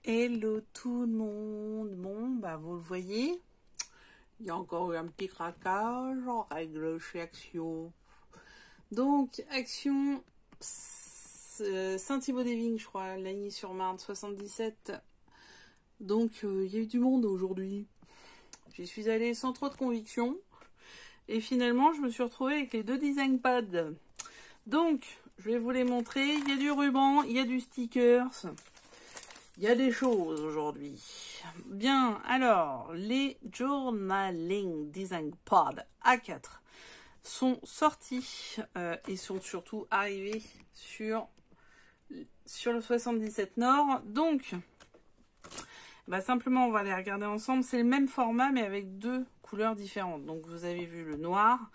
Hello tout le monde. Bon, bah vous le voyez, il y a encore eu un petit craquage en règle chez Action. Donc, Action, Saint-Thibaud-des-Vignes, je crois, Lagny-sur-Marne, 77. Donc, il y a eu du monde aujourd'hui. J'y suis allée sans trop de conviction. Et finalement, je me suis retrouvée avec les deux design pads. Donc, je vais vous les montrer. Il y a du ruban, il y a du stickers. Il y a des choses aujourd'hui. Bien, alors, les Journaling Design Pod A4 sont sortis et sont surtout arrivés sur le 77 Nord. Donc, bah simplement, on va les regarder ensemble. C'est le même format, mais avec deux couleurs différentes. Donc, vous avez vu le noir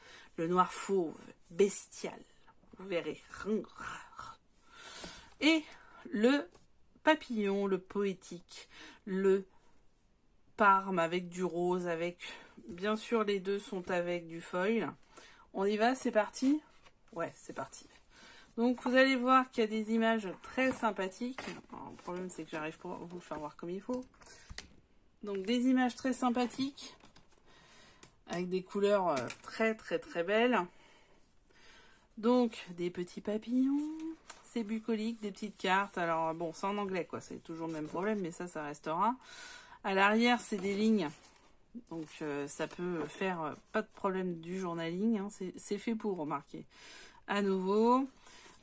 fauve, bestial. Vous verrez. Et le papillon, le poétique, le parme avec du rose, avec bien sûr les deux sont avec du foil. On y va, c'est parti? Ouais, c'est parti. Donc vous allez voir qu'il y a des images très sympathiques. Alors, le problème c'est que j'arrive pas à vous le faire voir comme il faut. Donc des images très sympathiques avec des couleurs très belles. Donc des petits papillons. C'est bucolique, des petites cartes. Alors bon, c'est en anglais quoi, c'est toujours le même problème, mais ça restera. À l'arrière, c'est des lignes. Donc ça peut faire pas de problème du journaling. Hein. C'est fait pour, remarquer. À nouveau,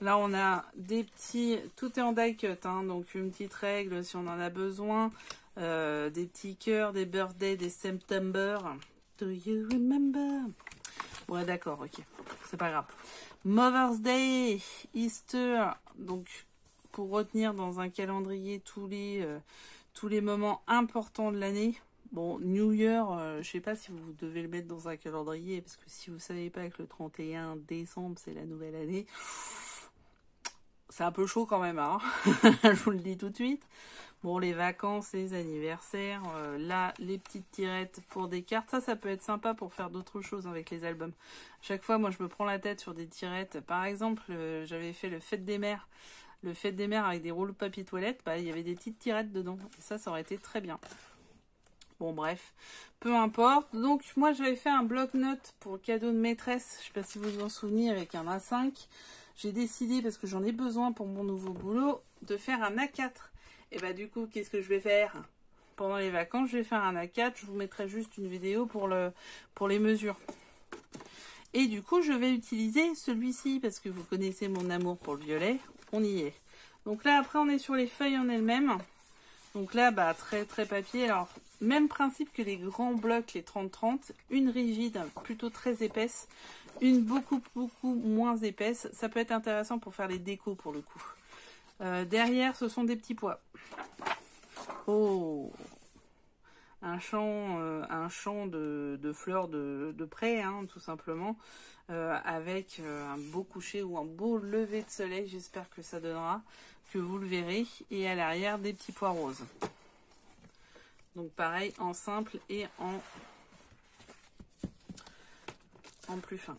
là on a des petits... Tout est en die cut, hein, donc une petite règle si on en a besoin. Des petits cœurs, des birthdays, des September. Do you remember? Ouais, d'accord, ok. C'est pas grave. Mother's Day, Easter, donc pour retenir dans un calendrier tous les moments importants de l'année. Bon, New Year, je sais pas si vous devez le mettre dans un calendrier, parce que si vous savez pas que le 31 décembre c'est la nouvelle année, c'est un peu chaud quand même, hein. Je vous le dis tout de suite. Bon, les vacances, les anniversaires, là, les petites tirettes pour des cartes, ça peut être sympa pour faire d'autres choses avec les albums. Chaque fois, moi, je me prends la tête sur des tirettes. Par exemple, j'avais fait le Fête des Mères. Le Fête des Mères avec des rouleaux de papier toilette, bah, il y avait des petites tirettes dedans. Et ça aurait été très bien. Bon, bref, peu importe. Donc, moi, j'avais fait un bloc-notes pour le cadeau de maîtresse. Je sais pas si vous vous en souvenez, avec un A5. J'ai décidé, parce que j'en ai besoin pour mon nouveau boulot, de faire un A4. Et bah du coup, qu'est-ce que je vais faire? Pendant les vacances, je vais faire un A4. Je vous mettrai juste une vidéo pour les mesures. Et du coup, je vais utiliser celui-ci, parce que vous connaissez mon amour pour le violet. On y est. Donc là, après, on est sur les feuilles en elles-mêmes. Donc là, bah, très papier. Alors, même principe que les grands blocs, les 30-30. Une rigide, plutôt très épaisse. Une beaucoup moins épaisse. Ça peut être intéressant pour faire les décos, pour le coup. Derrière, ce sont des petits pois. Oh, un champ de fleurs de près, hein, tout simplement, avec un beau coucher ou un beau lever de soleil. J'espère que ça donnera, que vous le verrez. Et à l'arrière, des petits pois roses. Donc pareil, en simple et en plus fin.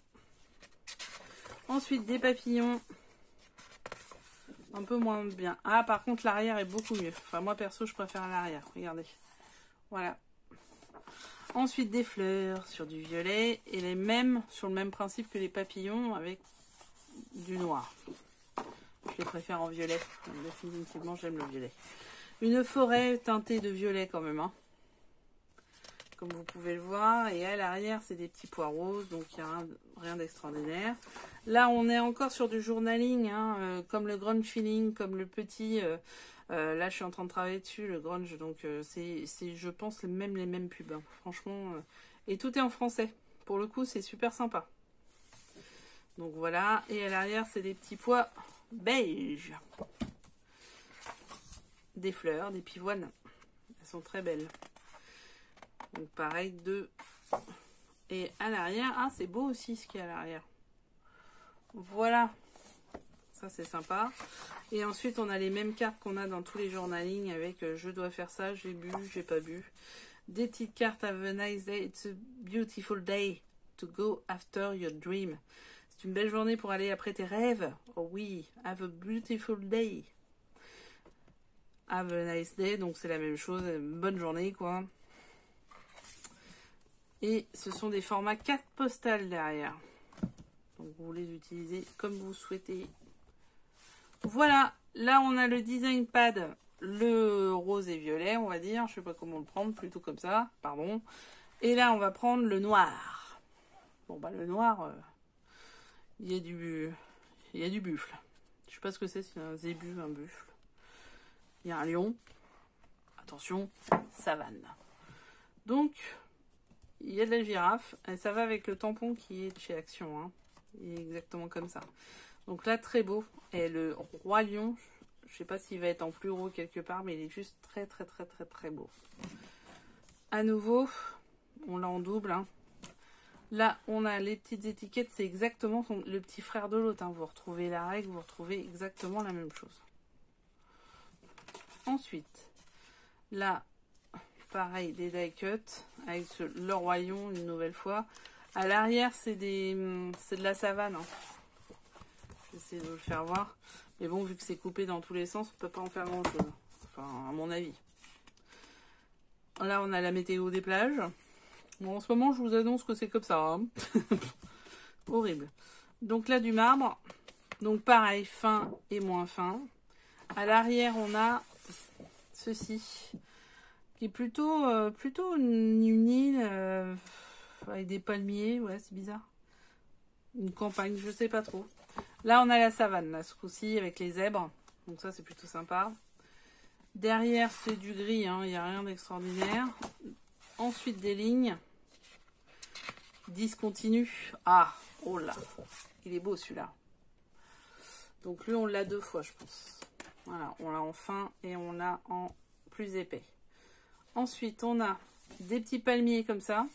Ensuite, des papillons. Un peu moins bien. Ah, par contre, l'arrière est beaucoup mieux. Enfin, moi, perso, je préfère l'arrière. Regardez. Voilà. Ensuite, des fleurs sur du violet. Et les mêmes, sur le même principe que les papillons, avec du noir. Je les préfère en violet. Définitivement, j'aime le violet. Une forêt teintée de violet, quand même. Hein. Comme vous pouvez le voir. Et à l'arrière, c'est des petits pois roses. Donc, il n'y a rien d'extraordinaire. Là, on est encore sur du journaling, hein, comme le grunge feeling, comme le petit... là, je suis en train de travailler dessus, le grunge. Donc, c'est je pense, les mêmes pubs. Hein, franchement. Et tout est en français. Pour le coup, c'est super sympa. Donc, voilà. Et à l'arrière, c'est des petits pois beige. Des fleurs, des pivoines. Elles sont très belles. Donc, pareil, deux. Et à l'arrière, ah, c'est beau aussi ce qu'il y a à l'arrière. Voilà, ça c'est sympa. Et ensuite on a les mêmes cartes qu'on a dans tous les journalings avec je dois faire ça, j'ai bu, j'ai pas bu. Des petites cartes have a nice day, it's a beautiful day to go after your dream. C'est une belle journée pour aller après tes rêves. Oh oui, have a beautiful day. Have a nice day, donc c'est la même chose, bonne journée quoi. Et ce sont des formats cartes postales derrière. Donc vous les utilisez comme vous souhaitez. Voilà, là on a le design pad, le rose et violet, on va dire. Je sais pas comment le prendre, plutôt comme ça, pardon. Et là on va prendre le noir. Bon bah le noir, il y a du buffle. Je sais pas ce que c'est un zébu, un buffle. Il y a un lion. Attention, savane. Donc, il y a de la girafe. Et ça va avec le tampon qui est de chez Action. Hein. Il est exactement comme ça. Donc là, très beau. Et le roi lion, je sais pas s'il va être en plus gros quelque part, mais il est juste très très très très très beau. À nouveau, on l'a en double. Hein. Là, on a les petites étiquettes. C'est exactement le petit frère de l'autre. Hein. Vous retrouvez la règle, vous retrouvez exactement la même chose. Ensuite, là, pareil, des die cut avec le roi lion une nouvelle fois. À l'arrière, c'est de la savane. Hein. J'essaie de vous le faire voir. Mais bon, vu que c'est coupé dans tous les sens, on peut pas en faire grand chose. Enfin, à mon avis. Là, on a la météo des plages. Bon, en ce moment, je vous annonce que c'est comme ça. Hein. Horrible. Donc là, du marbre. Donc pareil, fin et moins fin. À l'arrière, on a ceci, qui est plutôt une île avec des palmiers. Ouais, c'est bizarre. Une campagne, je sais pas trop. Là, on a la savane, là, ce coup-ci, avec les zèbres. Donc ça, c'est plutôt sympa. Derrière, c'est du gris, hein, il n'y a rien d'extraordinaire. Ensuite, des lignes. Discontinu. Ah, oh là, il est beau celui-là. Donc lui, on l'a 2 fois, je pense. Voilà, on l'a en fin et on l'a en plus épais. Ensuite, on a des petits palmiers comme ça.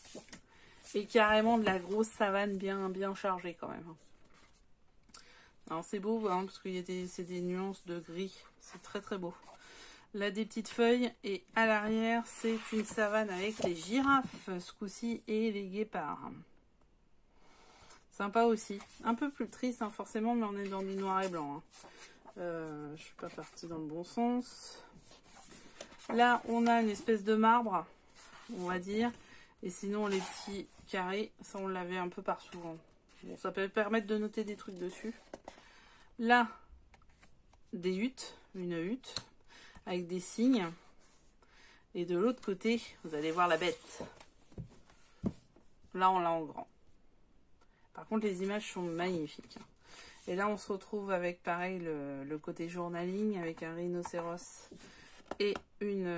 Et carrément de la grosse savane bien chargée quand même. Alors c'est beau, hein, parce qu'il y a c'est des nuances de gris. C'est très très beau. Là, des petites feuilles. Et à l'arrière, c'est une savane avec les girafes, ce coup-ci, et les guépards. Sympa aussi. Un peu plus triste, hein, forcément, mais on est dans du noir et blanc. Hein. Je suis pas partie dans le bon sens. Là, on a une espèce de marbre, on va dire. Et sinon, les petits carrés, ça, on l'avait un peu partout. Hein. Bon, ça peut permettre de noter des trucs dessus. Là, des huttes, une hutte, avec des signes. Et de l'autre côté, vous allez voir la bête. Là, on l'a en grand. Par contre, les images sont magnifiques. Et là, on se retrouve avec, pareil, le côté journaling, avec un rhinocéros et une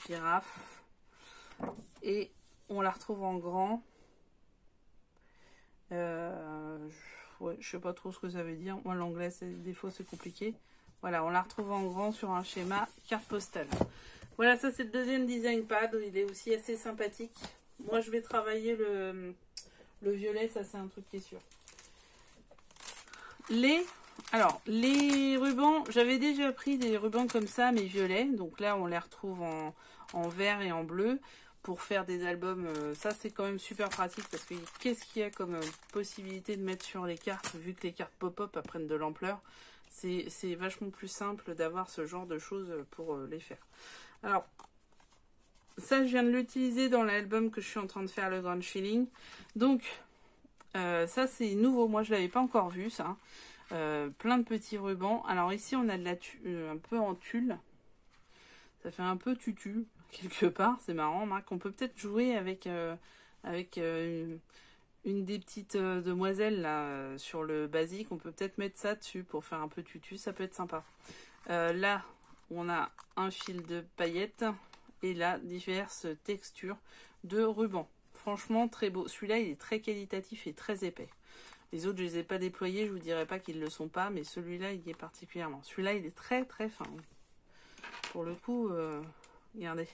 girafe. Et on la retrouve en grand. Ouais, je sais pas trop ce que ça veut dire. Moi, l'anglais, des fois, c'est compliqué. Voilà, on la retrouve en grand sur un schéma carte postale. Voilà, ça, c'est le deuxième design pad. Il est aussi assez sympathique. Moi, je vais travailler le violet. Ça, c'est un truc qui est sûr. Les rubans, j'avais déjà pris des rubans comme ça, mais violets. Donc là, on les retrouve en vert et en bleu pour faire des albums. Ça, c'est quand même super pratique parce que qu'est-ce qu'il y a comme possibilité de mettre sur les cartes, vu que les cartes pop-up prennent de l'ampleur. C'est vachement plus simple d'avoir ce genre de choses pour les faire. Alors, ça, je viens de l'utiliser dans l'album que je suis en train de faire, le Grand Shilling. Donc, ça, c'est nouveau. Moi, je ne l'avais pas encore vu, ça. Plein de petits rubans. Alors ici, on a de un peu en tulle. Ça fait un peu tutu, quelque part. C'est marrant, Marc. On peut peut-être jouer avec une des petites demoiselles là, sur le basique. On peut peut-être mettre ça dessus pour faire un peu tutu. Ça peut être sympa. Là, on a un fil de paillettes. Et là, diverses textures de rubans. Franchement, très beau. Celui-là, il est très qualitatif et très épais. Les autres, je ne les ai pas déployés. Je ne vous dirai pas qu'ils ne le sont pas. Mais celui-là, il y est particulièrement. Celui-là, il est très, très fin. Pour le coup, regardez.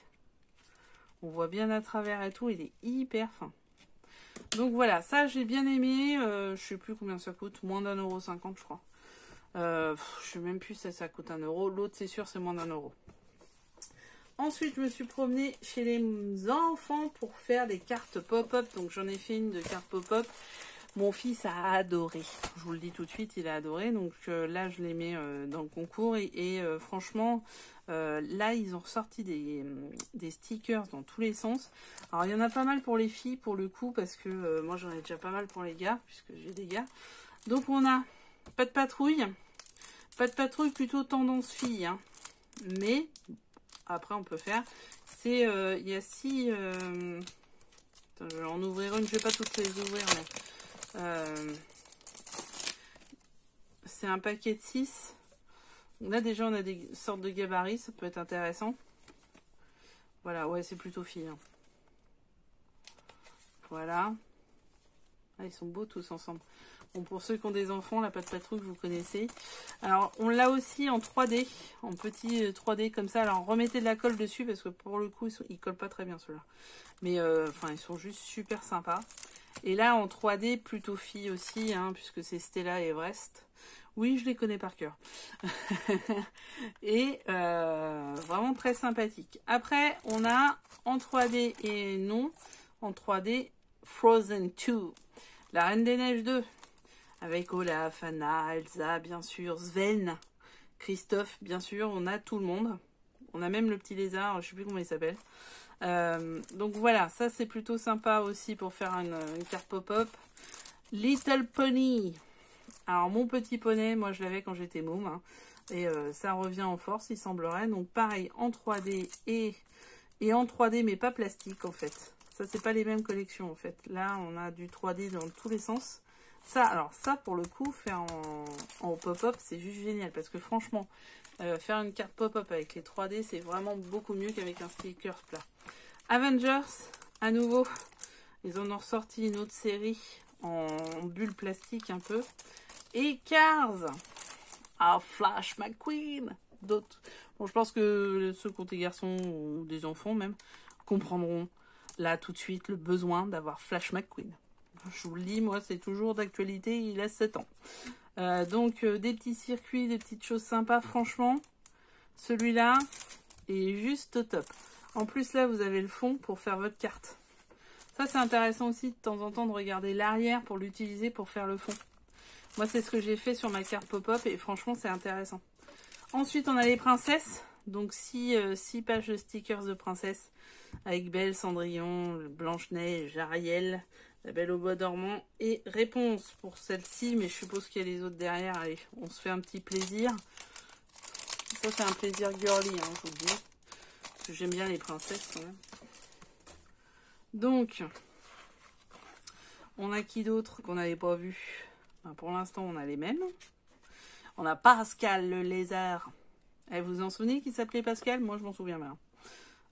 On voit bien à travers et tout. Il est hyper fin. Donc voilà, ça, j'ai bien aimé. Je ne sais plus combien ça coûte. Moins d'1,50 €, je crois. Je ne sais même plus si ça coûte 1 €. L'autre, c'est sûr, c'est moins d'1 €. Ensuite, je me suis promenée chez les enfants pour faire des cartes pop-up. Donc, j'en ai fait une de cartes pop-up. Mon fils a adoré. Je vous le dis tout de suite, il a adoré. Donc là, je les mets dans le concours. Et franchement, là, ils ont ressorti des stickers dans tous les sens. Alors, il y en a pas mal pour les filles, pour le coup, parce que moi, j'en ai déjà pas mal pour les gars, puisque j'ai des gars. Donc, on a pas de patrouille. Pas de patrouille, plutôt tendance fille. Hein. Mais, après, on peut faire. C'est, il y a 6... Attends, je vais en ouvrir une. Je vais pas toutes les ouvrir, mais... c'est un paquet de 6. Là déjà on a des sortes de gabarits, ça peut être intéressant. Voilà, ouais, c'est plutôt fille. Hein. Voilà. Ah, ils sont beaux tous ensemble. Bon, pour ceux qui ont des enfants, la Patte Patrouille, vous connaissez. Alors, on l'a aussi en 3D, en petit 3D comme ça. Alors, remettez de la colle dessus parce que pour le coup, ils collent pas très bien ceux-là. Mais, enfin, ils sont juste super sympas. Et là, en 3D, plutôt fille aussi, hein, puisque c'est Stella et Everest. Oui, je les connais par cœur. Et vraiment très sympathique. Après, on a en 3D et non, en 3D, Frozen 2. La Reine des Neiges 2. Avec Olaf, Anna, Elsa, bien sûr, Sven, Christophe, bien sûr. On a tout le monde. On a même le petit lézard, je sais plus comment il s'appelle. Donc voilà, ça c'est plutôt sympa aussi pour faire une carte pop-up. Little Pony. Alors mon petit poney, moi je l'avais quand j'étais môme. Hein, et ça revient en force, il semblerait. Donc pareil, en 3D et en 3D mais pas plastique en fait. Ça c'est pas les mêmes collections en fait. Là on a du 3D dans tous les sens. Ça, alors ça pour le coup, faire en pop-up c'est juste génial. Parce que franchement, faire une carte pop-up avec les 3D c'est vraiment beaucoup mieux qu'avec un sticker plat. Avengers, à nouveau, ils en ont ressorti une autre série en bulle plastique un peu. Et Cars, Flash McQueen, d'autres. Bon, je pense que ceux qui ont des garçons ou des enfants même comprendront là tout de suite le besoin d'avoir Flash McQueen. Je vous le dis, moi c'est toujours d'actualité, il a 7 ans. Donc des petits circuits, des petites choses sympas, franchement, celui-là est juste au top. En plus, là, vous avez le fond pour faire votre carte. Ça, c'est intéressant aussi de temps en temps de regarder l'arrière pour l'utiliser pour faire le fond. Moi, c'est ce que j'ai fait sur ma carte pop-up et franchement, c'est intéressant. Ensuite, on a les princesses. Donc, 6 pages de stickers de princesses avec Belle, Cendrillon, Blanche-Neige, Ariel, la Belle au bois dormant et Réponse pour celle-ci. Mais je suppose qu'il y a les autres derrière. Allez, on se fait un petit plaisir. Ça, c'est un plaisir girly, hein, je vous le dis. J'aime bien les princesses quand même. Donc, on a qui d'autre qu'on n'avait pas vu? Ben, pour l'instant, on a les mêmes. On a Pascal le lézard. Et vous en souvenez qui s'appelait Pascal? Moi, je m'en souviens bien.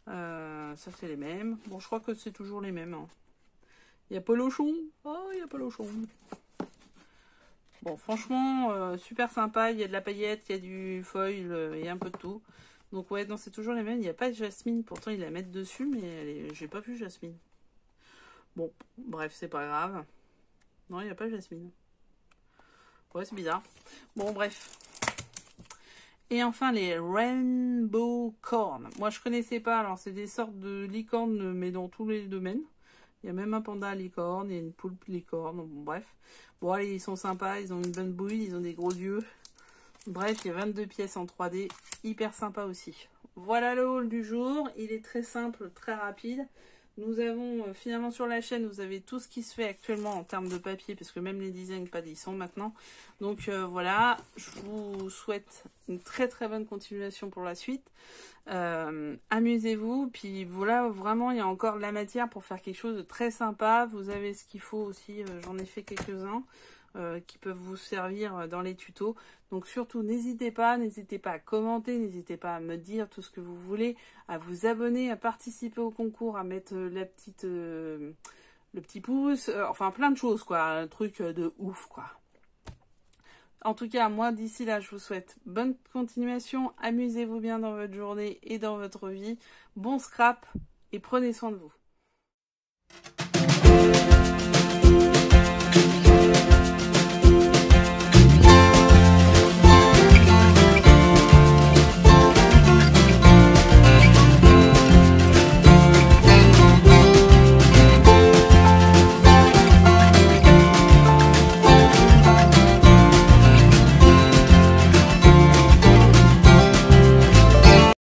Ça, c'est les mêmes. Bon, je crois que c'est toujours les mêmes. Hein. Il y a Polochon. Oh, il y a Polochon. Bon, franchement, super sympa. Il y a de la paillette, il y a du foil, il y a un peu de tout. Donc ouais, non, c'est toujours les mêmes. Il n'y a pas de Jasmine, pourtant ils la mettent dessus, mais j'ai pas vu Jasmine. Bon, bref, c'est pas grave. Non, il n'y a pas Jasmine. Ouais, c'est bizarre. Bon, bref. Et enfin, les Rainbow Corn. Moi, je connaissais pas. Alors, c'est des sortes de licornes, mais dans tous les domaines. Il y a même un panda licorne, il y a une poulpe licorne. Bon, bref. Bon, allez, ils sont sympas. Ils ont une bonne bouille, ils ont des gros yeux. Bref, il y a 22 pièces en 3D, hyper sympa aussi. Voilà le haul du jour, il est très simple, très rapide. Nous avons finalement sur la chaîne, vous avez tout ce qui se fait actuellement en termes de papier, parce que même les designs pas y sont maintenant. Donc voilà, je vous souhaite une très très bonne continuation pour la suite. Amusez-vous, puis voilà, vraiment il y a encore de la matière pour faire quelque chose de très sympa. Vous avez ce qu'il faut aussi, j'en ai fait quelques-uns. Qui peuvent vous servir dans les tutos. Donc surtout, n'hésitez pas à commenter, n'hésitez pas à me dire tout ce que vous voulez, à vous abonner, à participer au concours, à mettre le petit pouce, enfin plein de choses quoi, un truc de ouf quoi. En tout cas, moi d'ici là, je vous souhaite bonne continuation, amusez-vous bien dans votre journée et dans votre vie, bon scrap et prenez soin de vous.